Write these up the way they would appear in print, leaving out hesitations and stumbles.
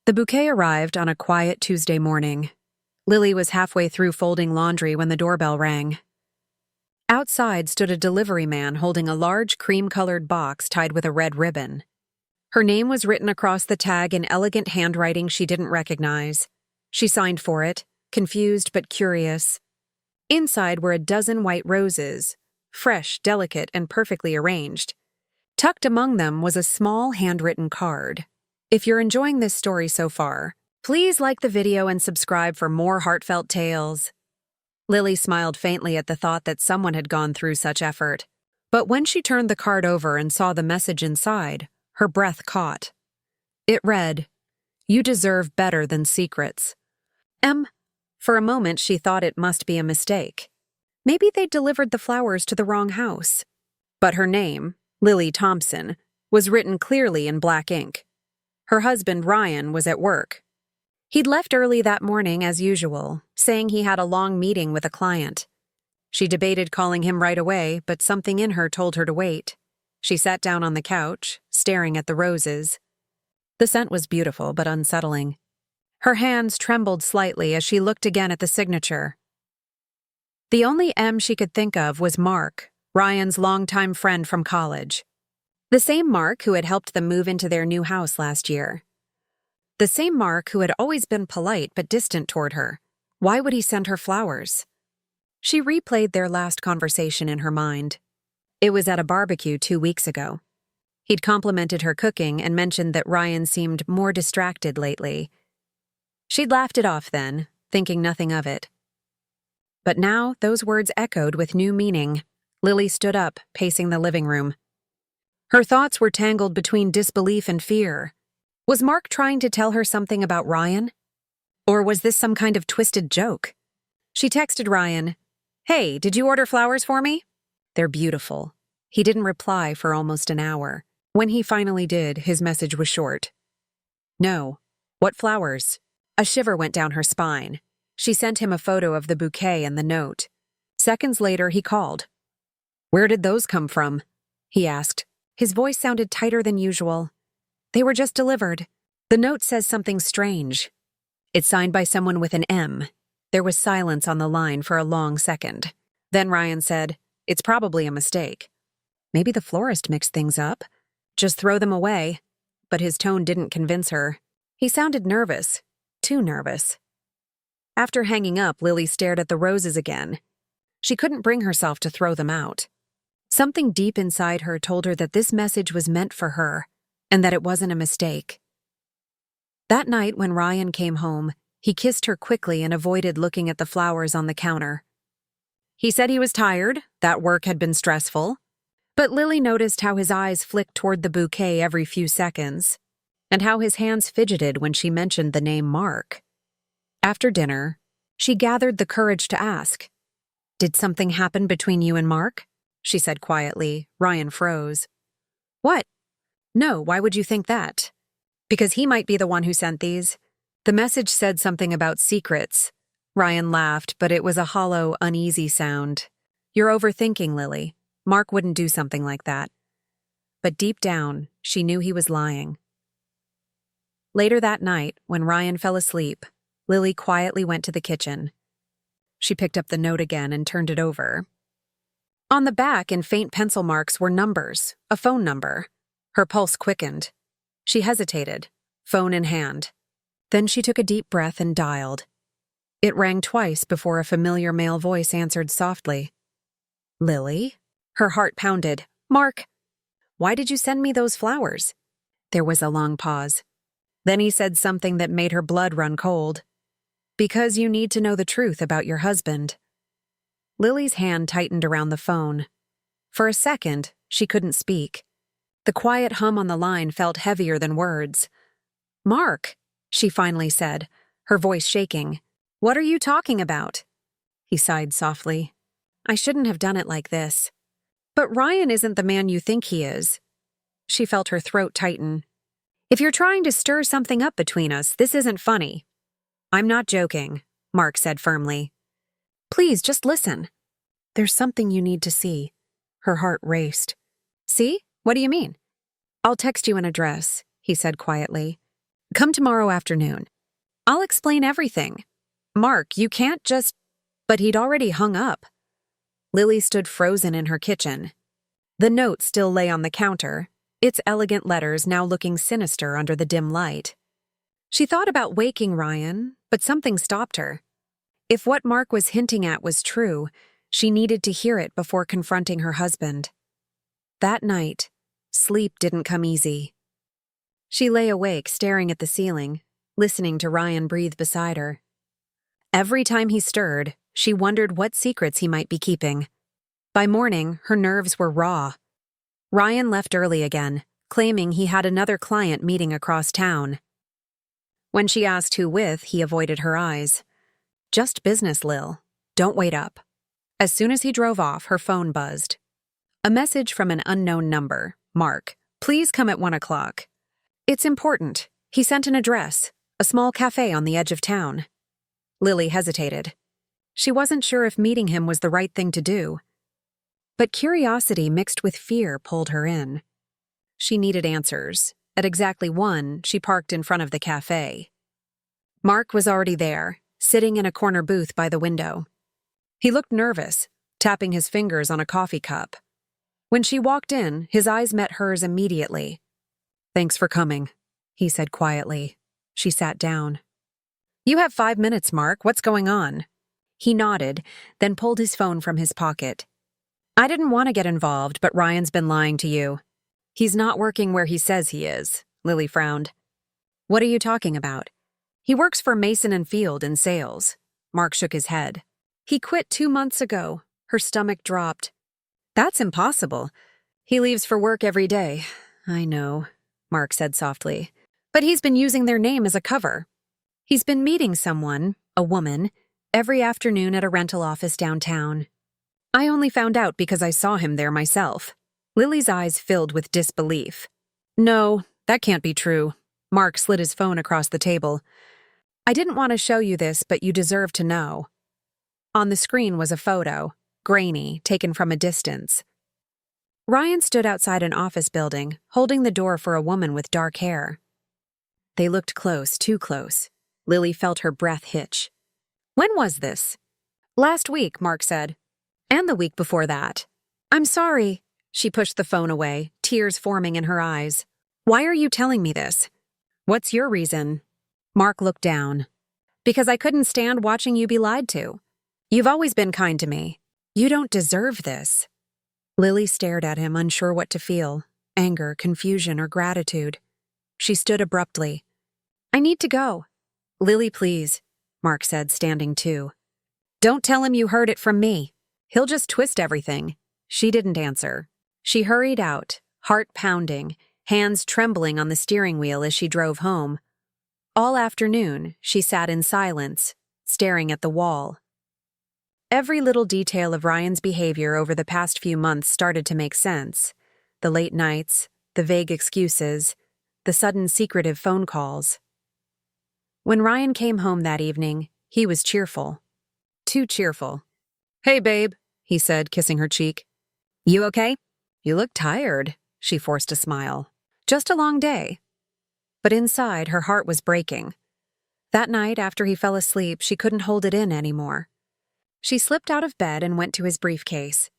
The bouquet arrived on a quiet Tuesday morning. Lily was halfway through folding laundry when the doorbell rang. Outside stood a delivery man holding a large cream-colored box tied with a red ribbon. Her name was written across the tag in elegant handwriting she didn't recognize. She signed for it, confused but curious. Inside were a dozen white roses, fresh, delicate, and perfectly arranged. Tucked among them was a small handwritten card. If you're enjoying this story so far, please like the video and subscribe for more heartfelt tales. Lily smiled faintly at the thought that someone had gone through such effort. But when she turned the card over and saw the message inside, her breath caught. It read, "You deserve better than secrets." For a moment she thought it must be a mistake. Maybe they delivered the flowers to the wrong house. But her name, Lily Thompson, was written clearly in black ink. Her husband, Ryan, was at work. He'd left early that morning as usual, saying he had a long meeting with a client. She debated calling him right away, but something in her told her to wait. She sat down on the couch, staring at the roses. The scent was beautiful but unsettling. Her hands trembled slightly as she looked again at the signature. The only M she could think of was Mark, Ryan's longtime friend from college. The same Mark who had helped them move into their new house last year. The same Mark who had always been polite but distant toward her. Why would he send her flowers? She replayed their last conversation in her mind. It was at a barbecue 2 weeks ago. He'd complimented her cooking and mentioned that Ryan seemed more distracted lately. She'd laughed it off then, thinking nothing of it. But now those words echoed with new meaning. Lily stood up, pacing the living room. Her thoughts were tangled between disbelief and fear. Was Mark trying to tell her something about Ryan? Or was this some kind of twisted joke? She texted Ryan, "Hey, did you order flowers for me?" "They're beautiful." He didn't reply for almost an hour. When he finally did, his message was short. "No. What flowers?" A shiver went down her spine. She sent him a photo of the bouquet and the note. Seconds later, he called. "Where did those come from?" he asked. His voice sounded tighter than usual. "They were just delivered. The note says something strange. It's signed by someone with an M." There was silence on the line for a long second. Then Ryan said, "It's probably a mistake. Maybe the florist mixed things up. Just throw them away." But his tone didn't convince her. He sounded nervous. Too nervous. After hanging up, Lily stared at the roses again. She couldn't bring herself to throw them out. Something deep inside her told her that this message was meant for her, and that it wasn't a mistake. That night when Ryan came home, he kissed her quickly and avoided looking at the flowers on the counter. He said he was tired, that work had been stressful, but Lily noticed how his eyes flicked toward the bouquet every few seconds, and how his hands fidgeted when she mentioned the name Mark. After dinner, she gathered the courage to ask, "Did something happen between you and Mark?" she said quietly. Ryan froze. "What? No, why would you think that?" "Because he might be the one who sent these. The message said something about secrets." Ryan laughed, but it was a hollow, uneasy sound. "You're overthinking, Lily. Mark wouldn't do something like that." But deep down, she knew he was lying. Later that night, when Ryan fell asleep, Lily quietly went to the kitchen. She picked up the note again and turned it over. On the back, in faint pencil marks, were numbers, a phone number. Her pulse quickened. She hesitated, phone in hand. Then she took a deep breath and dialed. It rang twice before a familiar male voice answered softly. "Lily?" Her heart pounded. "Mark, why did you send me those flowers?" There was a long pause. Then he said something that made her blood run cold. "Because you need to know the truth about your husband." Lily's hand tightened around the phone. For a second, she couldn't speak. The quiet hum on the line felt heavier than words. "Mark," she finally said, her voice shaking. "What are you talking about?" He sighed softly. "I shouldn't have done it like this. But Ryan isn't the man you think he is." She felt her throat tighten. "If you're trying to stir something up between us, this isn't funny." "I'm not joking," Mark said firmly. "Please, just listen." "There's something you need to see." Her heart raced. "See? What do you mean?" "I'll text you an address," he said quietly. Come tomorrow afternoon. I'll explain everything. Mark, you can't just... But he'd already hung up. Lily stood frozen in her kitchen. The note still lay on the counter, its elegant letters now looking sinister under the dim light. She thought about waking Ryan, but something stopped her. If what Mark was hinting at was true, she needed to hear it before confronting her husband. That night, sleep didn't come easy. She lay awake, staring at the ceiling, listening to Ryan breathe beside her. Every time he stirred, she wondered what secrets he might be keeping. By morning, her nerves were raw. Ryan left early again, claiming he had another client meeting across town. When she asked who with, he avoided her eyes. Just business, Lil. Don't wait up. As soon as he drove off, her phone buzzed. A message from an unknown number. Mark, please come at 1 o'clock. It's important. He sent an address, a small cafe on the edge of town. Lily hesitated. She wasn't sure if meeting him was the right thing to do. But curiosity mixed with fear pulled her in. She needed answers. At exactly 1, she parked in front of the cafe. Mark was already there, sitting in a corner booth by the window. He looked nervous, tapping his fingers on a coffee cup. When she walked in, his eyes met hers immediately. "Thanks for coming," he said quietly. She sat down. "You have 5 minutes, Mark. What's going on?" He nodded, then pulled his phone from his pocket. "I didn't want to get involved, but Ryan's been lying to you." "He's not working where he says he is," Lily frowned. "What are you talking about?" "He works for Mason and Field in sales." Mark shook his head. "He quit 2 months ago." Her stomach dropped. "That's impossible. He leaves for work every day." "I know," Mark said softly. "But he's been using their name as a cover. He's been meeting someone, a woman, every afternoon at a rental office downtown. I only found out because I saw him there myself." Lily's eyes filled with disbelief. "No, that can't be true." Mark slid his phone across the table. "I didn't want to show you this, but you deserve to know." On the screen was a photo, grainy, taken from a distance. Ryan stood outside an office building, holding the door for a woman with dark hair. They looked close, too close. Lily felt her breath hitch. "When was this?" "Last week," Mark said. "And the week before that." "I'm sorry." She pushed the phone away, tears forming in her eyes. "Why are you telling me this?" "What's your reason?" Mark looked down. "Because I couldn't stand watching you be lied to. You've always been kind to me. You don't deserve this." Lily stared at him, unsure what to feel, anger, confusion, or gratitude. She stood abruptly. "I need to go." "Lily, please," Mark said, standing too. "Don't tell him you heard it from me. He'll just twist everything." She didn't answer. She hurried out, heart pounding, hands trembling on the steering wheel as she drove home. All afternoon, she sat in silence, staring at the wall. Every little detail of Ryan's behavior over the past few months started to make sense. The late nights, the vague excuses, the sudden secretive phone calls. When Ryan came home that evening, he was cheerful. Too cheerful. "Hey, babe," he said, kissing her cheek. "You okay?" "You look tired," she forced a smile. "Just a long day." But inside, her heart was breaking. That night, after he fell asleep, she couldn't hold it in anymore. She slipped out of bed and went to his briefcase.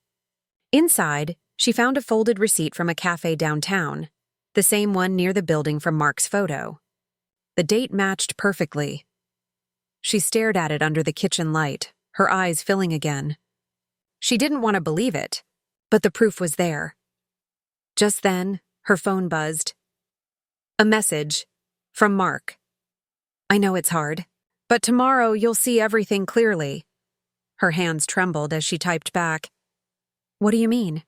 Inside, she found a folded receipt from a cafe downtown, the same one near the building from Mark's photo. The date matched perfectly. She stared at it under the kitchen light, her eyes filling again. She didn't want to believe it, but the proof was there. Just then, her phone buzzed. A message from Mark. "I know it's hard, but tomorrow you'll see everything clearly." Her hands trembled as she typed back. "What do you mean?"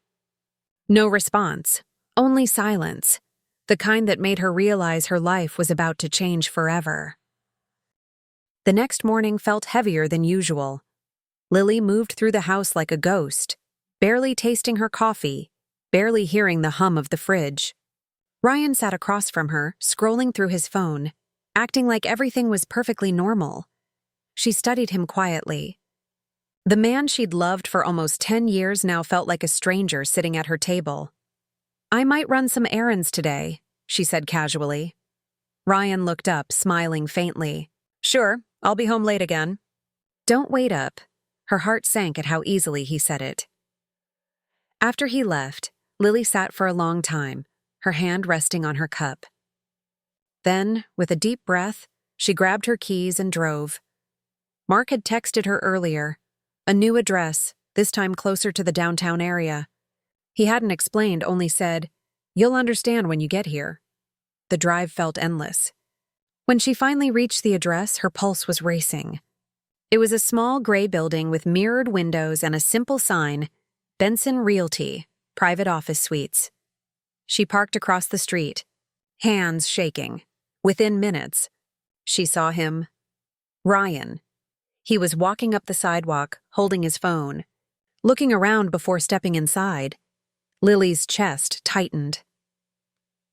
No response, only silence, the kind that made her realize her life was about to change forever. The next morning felt heavier than usual. Lily moved through the house like a ghost, barely tasting her coffee, barely hearing the hum of the fridge. Ryan sat across from her, scrolling through his phone, acting like everything was perfectly normal. She studied him quietly. The man she'd loved for almost 10 years now felt like a stranger sitting at her table. "I might run some errands today," she said casually. Ryan looked up, smiling faintly. Sure, I'll be home late again. Don't wait up. Her heart sank at how easily he said it. After he left, Lily sat for a long time, her hand resting on her cup. Then, with a deep breath, she grabbed her keys and drove. Mark had texted her earlier, a new address, this time closer to the downtown area. He hadn't explained, only said, "You'll understand when you get here." The drive felt endless. When she finally reached the address, her pulse was racing. It was a small gray building with mirrored windows and a simple sign, Benson Realty, Private Office Suites. She parked across the street, hands shaking. Within minutes, she saw him. Ryan. He was walking up the sidewalk, holding his phone. Looking around before stepping inside, Lily's chest tightened.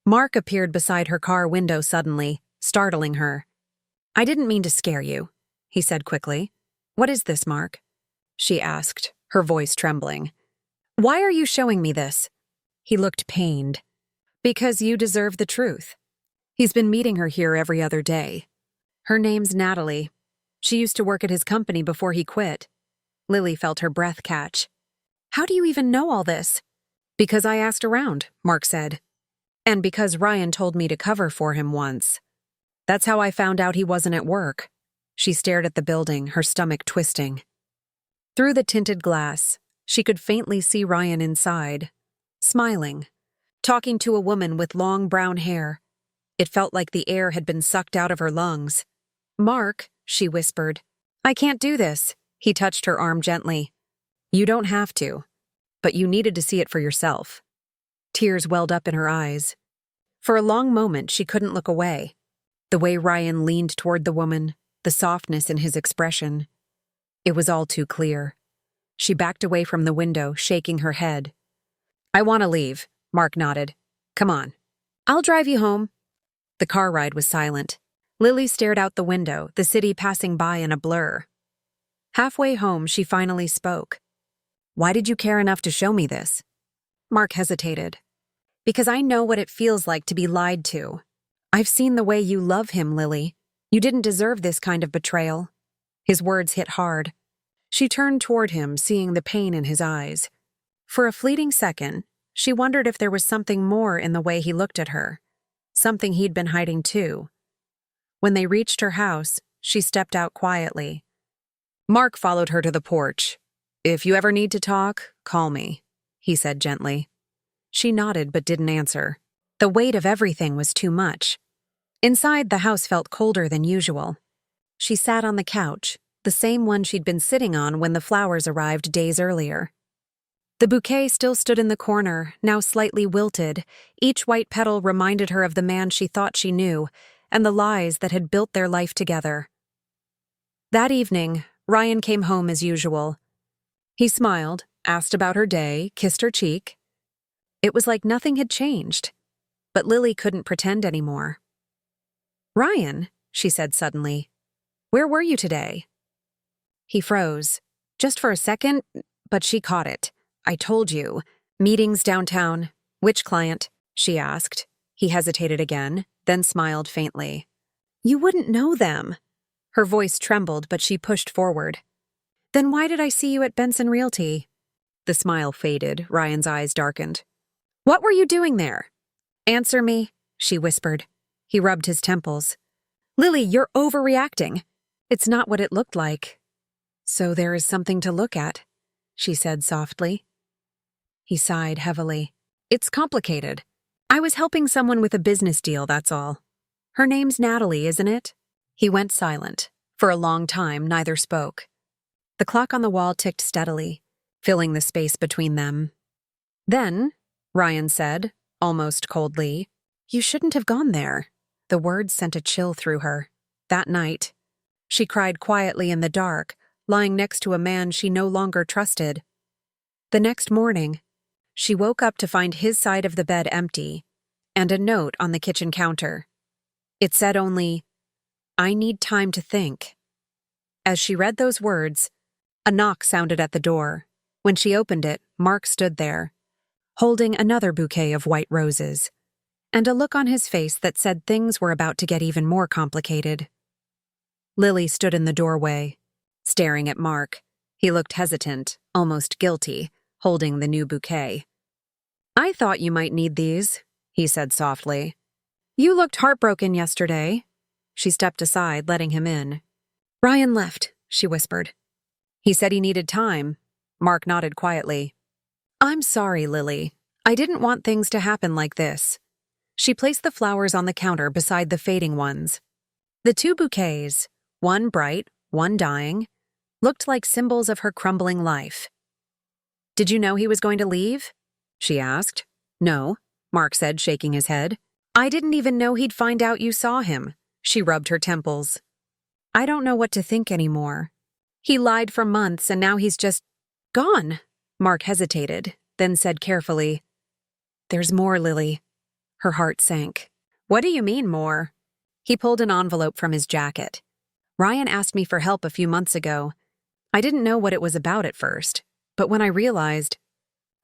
Mark appeared beside her car window suddenly, startling her. "I didn't mean to scare you," he said quickly. "What is this, Mark?" she asked, her voice trembling. "Why are you showing me this?" He looked pained. "Because you deserve the truth. He's been meeting her here every other day. Her name's Natalie. She used to work at his company before he quit." Lily felt her breath catch. "How do you even know all this?" "Because I asked around," Mark said. "And because Ryan told me to cover for him once. That's how I found out he wasn't at work." She stared at the building, her stomach twisting. Through the tinted glass, she could faintly see Ryan inside, smiling, talking to a woman with long brown hair. It felt like the air had been sucked out of her lungs. "Mark," she whispered. "I can't do this." He touched her arm gently. "You don't have to, but you needed to see it for yourself." Tears welled up in her eyes. For a long moment, she couldn't look away. The way Ryan leaned toward the woman, the softness in his expression. It was all too clear. She backed away from the window, shaking her head. "I want to leave," Mark nodded. "Come on. I'll drive you home." The car ride was silent. Lily stared out the window, the city passing by in a blur. Halfway home, she finally spoke. "Why did you care enough to show me this?" Mark hesitated. "Because I know what it feels like to be lied to. I've seen the way you love him, Lily. You didn't deserve this kind of betrayal." His words hit hard. She turned toward him, seeing the pain in his eyes. For a fleeting second, she wondered if there was something more in the way he looked at her, something he'd been hiding too. When they reached her house, she stepped out quietly. Mark followed her to the porch. "If you ever need to talk, call me," he said gently. She nodded but didn't answer. The weight of everything was too much. Inside, the house felt colder than usual. She sat on the couch, the same one she'd been sitting on when the flowers arrived days earlier. The bouquet still stood in the corner, now slightly wilted. Each white petal reminded her of the man she thought she knew, and the lies that had built their life together. That evening, Ryan came home as usual. He smiled, asked about her day, kissed her cheek. It was like nothing had changed, but Lily couldn't pretend anymore. "Ryan," she said suddenly, "where were you today?" He froze, just for a second, but she caught it. "I told you. Meetings downtown." "Which client?" she asked. He hesitated again, then smiled faintly. "You wouldn't know them." Her voice trembled, but she pushed forward. "Then why did I see you at Benson Realty?" The smile faded, Ryan's eyes darkened. "What were you doing there?" "Answer me," she whispered. He rubbed his temples. "Lily, you're overreacting." "It's not what it looked like." "So there is something to look at," she said softly. He sighed heavily. "It's complicated. I was helping someone with a business deal, that's all. Her name's Natalie, isn't it?" He went silent. For a long time, neither spoke. The clock on the wall ticked steadily, filling the space between them. "Then," Ryan said, almost coldly, "you shouldn't have gone there." The words sent a chill through her. That night, she cried quietly in the dark, lying next to a man she no longer trusted. The next morning, she woke up to find his side of the bed empty, and a note on the kitchen counter. It said only, "I need time to think." As she read those words, a knock sounded at the door. When she opened it, Mark stood there, holding another bouquet of white roses. and a look on his face that said things were about to get even more complicated. Lily stood in the doorway, staring at Mark. He looked hesitant, almost guilty, holding the new bouquet. "I thought you might need these," he said softly. "You looked heartbroken yesterday." She stepped aside, letting him in. "Ryan left," she whispered. "He said he needed time." Mark nodded quietly. "I'm sorry, Lily. I didn't want things to happen like this." She placed the flowers on the counter beside the fading ones. The two bouquets, one bright, one dying, looked like symbols of her crumbling life. "Did you know he was going to leave?" she asked. "No," Mark said, shaking his head. "I didn't even know he'd find out you saw him." She rubbed her temples. "I don't know what to think anymore. He lied for months and now he's just gone." Mark hesitated, then said carefully, "There's more, Lily." Her heart sank. "What do you mean more?" He pulled an envelope from his jacket. "Ryan asked me for help a few months ago. I didn't know what it was about at first, but when I realized,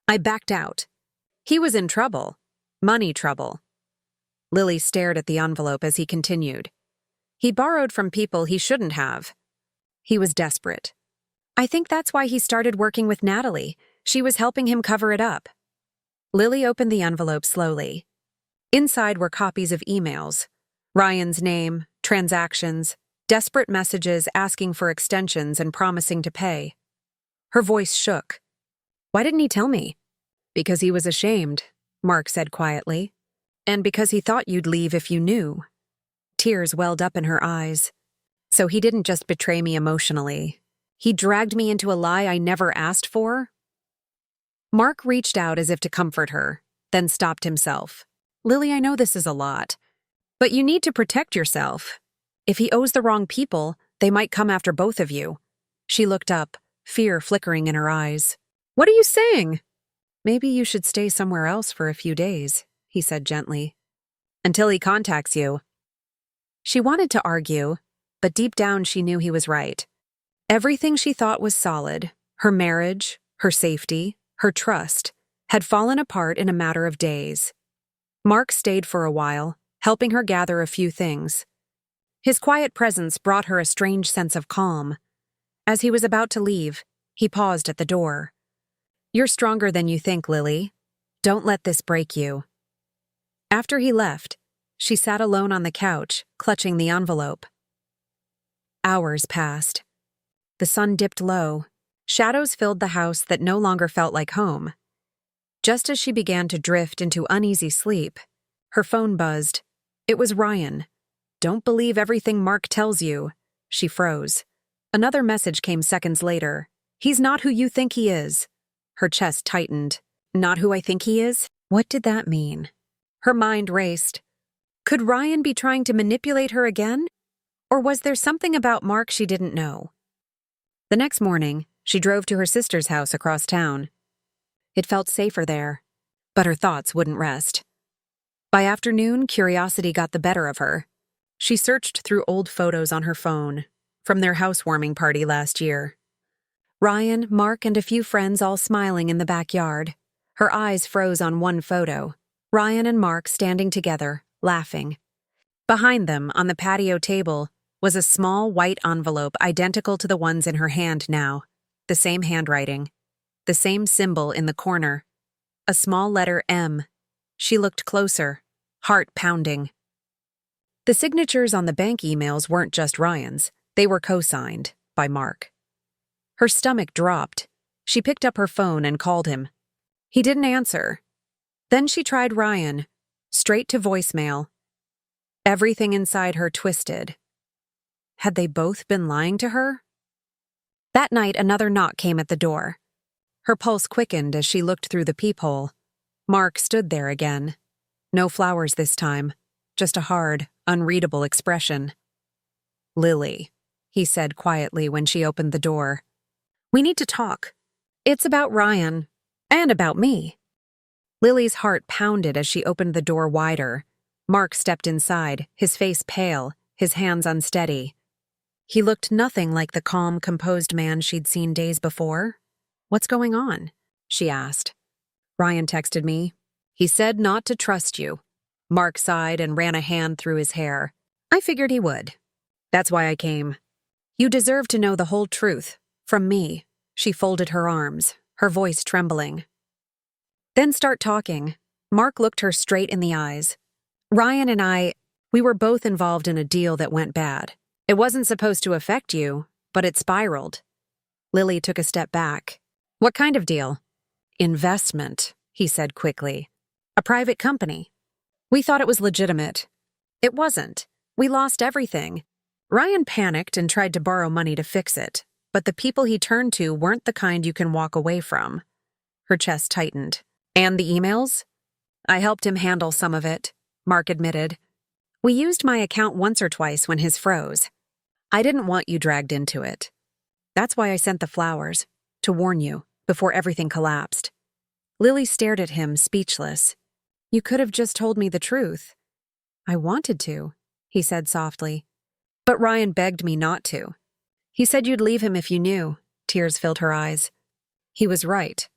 I backed out. He was in trouble. Money trouble." Lily stared at the envelope as he continued. "He borrowed from people he shouldn't have. He was desperate. I think that's why he started working with Natalie. She was helping him cover it up." Lily opened the envelope slowly. Inside were copies of emails, Ryan's name, transactions, desperate messages asking for extensions and promising to pay. Her voice shook. "Why didn't he tell me?" "Because he was ashamed," Mark said quietly. "And because he thought you'd leave if you knew." Tears welled up in her eyes. "So he didn't just betray me emotionally. He dragged me into a lie I never asked for?" Mark reached out as if to comfort her, then stopped himself. "Lily, I know this is a lot, but you need to protect yourself. If he owes the wrong people, they might come after both of you." She looked up, fear flickering in her eyes. "What are you saying?" "Maybe you should stay somewhere else for a few days," he said gently. "Until he contacts you." She wanted to argue, but deep down she knew he was right. Everything she thought was solid, her marriage, her safety, her trust, had fallen apart in a matter of days. Mark stayed for a while, helping her gather a few things. His quiet presence brought her a strange sense of calm. As he was about to leave, he paused at the door. "You're stronger than you think, Lily. Don't let this break you." After he left, she sat alone on the couch, clutching the envelope. Hours passed. The sun dipped low. Shadows filled the house that no longer felt like home. Just as she began to drift into uneasy sleep, her phone buzzed. It was Ryan. "Don't believe everything Mark tells you." She froze. Another message came seconds later. "He's not who you think he is." Her chest tightened. "Not who I think he is?" What did that mean? Her mind raced. Could Ryan be trying to manipulate her again? Or was there something about Mark she didn't know? The next morning, she drove to her sister's house across town. It felt safer there, but her thoughts wouldn't rest. By afternoon, curiosity got the better of her. She searched through old photos on her phone, from their housewarming party last year. Ryan, Mark, and a few friends all smiling in the backyard. Her eyes froze on one photo. Ryan and Mark standing together, laughing. Behind them, on the patio table, was a small white envelope identical to the ones in her hand now. The same handwriting. The same symbol in the corner. A small letter M. She looked closer, heart pounding. The signatures on the bank emails weren't just Ryan's. They were co-signed by Mark. Her stomach dropped. She picked up her phone and called him. He didn't answer. Then she tried Ryan, straight to voicemail. Everything inside her twisted. Had they both been lying to her? That night, another knock came at the door. Her pulse quickened as she looked through the peephole. Mark stood there again. No flowers this time, just a hard, unreadable expression. "Lily," he said quietly when she opened the door. "We need to talk. It's about Ryan, and about me." Lily's heart pounded as she opened the door wider. Mark stepped inside, his face pale, his hands unsteady. He looked nothing like the calm, composed man she'd seen days before. "What's going on?" she asked. "Ryan texted me. He said not to trust you." Mark sighed and ran a hand through his hair. I figured he would. That's why I came. You deserve to know the whole truth. From me. She folded her arms, her voice trembling. Then start talking. Mark looked her straight in the eyes. Ryan and we were both involved in a deal that went bad. It wasn't supposed to affect you, but it spiraled. Lily took a step back. What kind of deal? Investment, he said quickly. A private company. We thought it was legitimate. It wasn't. We lost everything. Ryan panicked and tried to borrow money to fix it, but the people he turned to weren't the kind you can walk away from. Her chest tightened. And the emails? I helped him handle some of it, Mark admitted. We used my account once or twice when his froze. I didn't want you dragged into it. That's why I sent the flowers, to warn you, before everything collapsed. Lily stared at him, speechless. You could have just told me the truth. I wanted to, he said softly. But Ryan begged me not to. He said you'd leave him if you knew. Tears filled her eyes. He was right.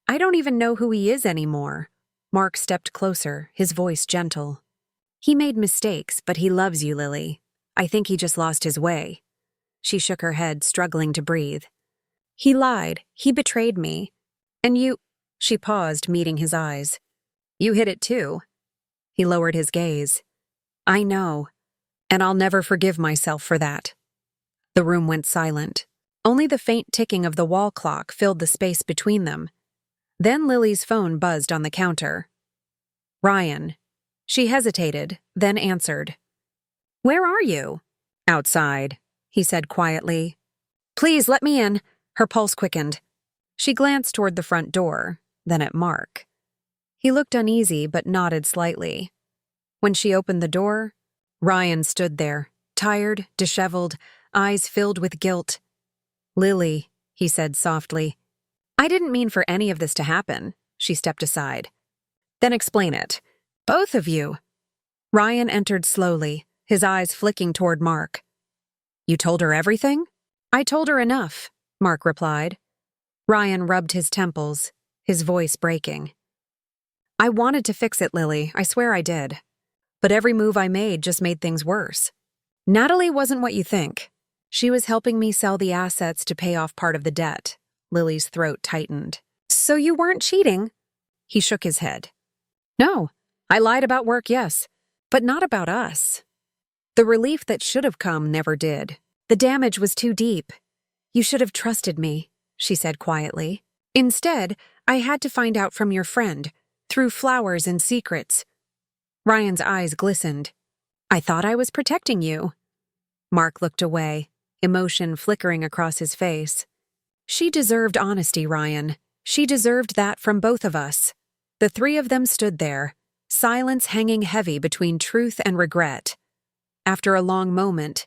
I don't even know who he is anymore. Mark stepped closer, his voice gentle. He made mistakes, but he loves you, Lily. I think he just lost his way. She shook her head, struggling to breathe. He lied. He betrayed me. And you— She paused, meeting his eyes. You hid it too. He lowered his gaze. I know. And I'll never forgive myself for that. The room went silent. Only the faint ticking of the wall clock filled the space between them. Then Lily's phone buzzed on the counter. Ryan. She hesitated, then answered. Where are you? Outside, he said quietly. Please let me in. Her pulse quickened. She glanced toward the front door, then at Mark. He looked uneasy but nodded slightly. When she opened the door, Ryan stood there, tired, disheveled, eyes filled with guilt. Lily, he said softly. I didn't mean for any of this to happen. She stepped aside. Then explain it. Both of you. Ryan entered slowly, his eyes flicking toward Mark. You told her everything? I told her enough, Mark replied. Ryan rubbed his temples, his voice breaking. I wanted to fix it, Lily. I swear I did. But every move I made just made things worse. Natalie wasn't what you think. She was helping me sell the assets to pay off part of the debt. Lily's throat tightened. So you weren't cheating? He shook his head. No, I lied about work, yes, but not about us. The relief that should have come never did. The damage was too deep. You should have trusted me, she said quietly. Instead, I had to find out from your friend, through flowers and secrets. Ryan's eyes glistened. I thought I was protecting you. Mark looked away, emotion flickering across his face. She deserved honesty, Ryan. She deserved that from both of us. The three of them stood there, silence hanging heavy between truth and regret. After a long moment,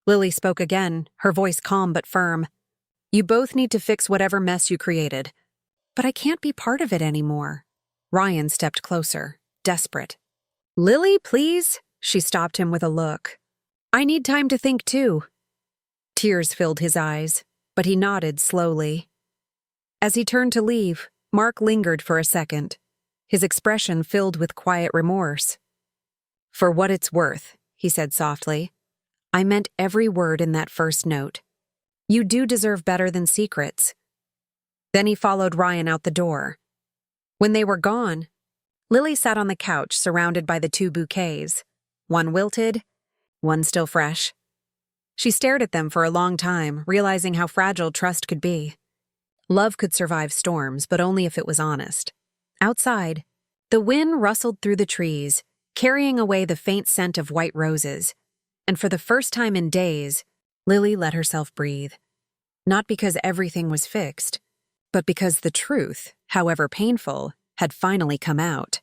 Lily spoke again, her voice calm but firm. You both need to fix whatever mess you created. But I can't be part of it anymore. Ryan stepped closer, desperate. Lily, please? She stopped him with a look. I need time to think too. Tears filled his eyes, but he nodded slowly. As he turned to leave, Mark lingered for a second, his expression filled with quiet remorse. For what it's worth, he said softly, I meant every word in that first note. You do deserve better than secrets. Then he followed Ryan out the door. When they were gone, Lily sat on the couch surrounded by the two bouquets, one wilted, one still fresh. She stared at them for a long time, realizing how fragile trust could be. Love could survive storms, but only if it was honest. Outside, the wind rustled through the trees, carrying away the faint scent of white roses. And for the first time in days, Lily let herself breathe. Not because everything was fixed, but because the truth, however painful, had finally come out.